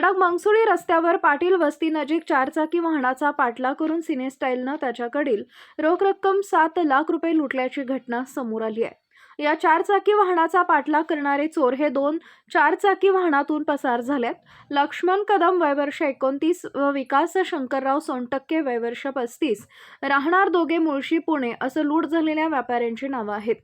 बेडग मंगसुळी रस्त्यावर पाटील वस्ती नजीक चारचाकी वाहनाचा पाठलाग करून सिनेस्टाईलनं त्याच्याकडील रोख रक्कम 7 लाख रुपये लुटल्याची घटना समोर आली आहे। या चारचाकी वाहनाचा पाठलाग करणारे चोर हे 2 चारचाकी वाहनातून पसार झालेत। लक्ष्मण कदम वय वर्ष 29 व विकास शंकरराव सोनटक्के वय वर्ष 35 राहणार दोघे मुळशी पुणे असं लूट झालेल्या व्यापाऱ्यांची नावं आहेत।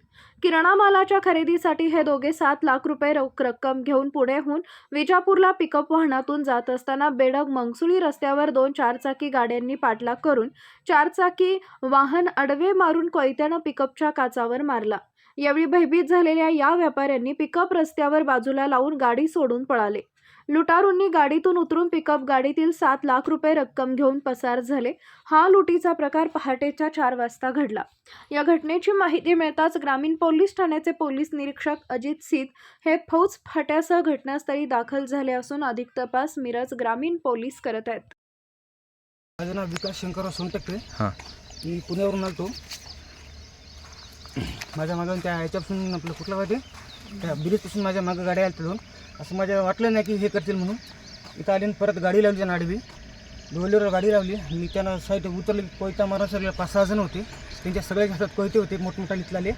किराणा मालाच्या खरेदीसाठी हे दोघे 7 लाख रुपये रोख रक्कम घेऊन पुण्याहून विजापूरला पिकअप वाहनातून जात असताना बेडग मंगसुळी रस्त्यावर 2 चारचाकी गाड्यांनी पाठलाग करून चारचाकी वाहन अडवे मारून कोयत्यानं पिकअपच्या काचावर मारला। यावेळी भयभीत झालेल्या या व्यापाऱ्यांनी पिकअप रस्त्यावर बाजूला लावून गाडी सोडून पळाले। लुटारूंनी गाडीतून उतरून पिकअप गाडीतील 7 लाख रुपये रक्कम घेऊन पसार झाले। हा लुटीचा प्रकार पहाटेच्या 4 वाजता घडला। या घटनेची माहिती मिळताच ग्रामीण पोलीस ठाण्याचे पोलीस निरीक्षक अजित सीत हे फौज फाट्यासह घटनास्थळी दाखल झाले असून अधिक तपास मिरज ग्रामीण पोलीस करत आहेत। माझं नाव विकास शंकरराव सोनटक्के। मी पुण्यावरून आलो। माझ्या मागून त्या ह्याच्यापासून आपलं कुठलं वाटे त्या ब्रिजपासून माझ्या मागं गाड्या आल्या दोन। असं माझ्या वाटलं नाही की हे करतील म्हणून इथं आले परत गाडी लावली त्यांना आडवी डोलीवर गाडी लावली। मी त्यांना साईड उतरले कोयता मारा सगळे 5-6 जण होते। त्यांच्या सगळ्याच्या हातात कोयते होते मोठमोठा इथलाले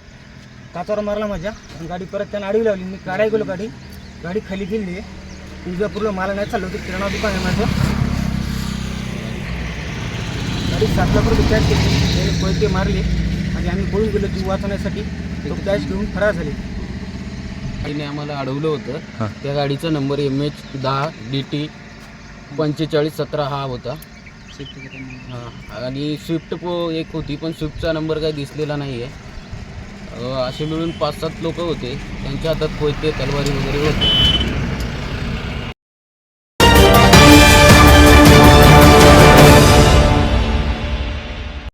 काचावर मारला माझ्या गाडी परत त्यांना आडवी लावली। मी काढाय गेलो गाडी खाली गेली विजापूरला मला नाही चाललं होतं किराणा दुकान आहे माझं। गाडी 7 लाख रुपये कॅश केली कोयते मारले आणि आम्ही पळून गेलो ती वाचवण्यासाठी तो कॅश घेऊन फरार झाले। गाडीने आम्हाला अडवलं होतं। त्या गाडीचा नंबर MH10 DT 4517 हा होता। आणि स्विफ्ट एक होती पण स्विफ्टचा नंबर काही दिसलेला नाही आहे। असे मिळून 5-7 लोक होते। त्यांच्या हातात कोयते तलवारी वगैरे होते।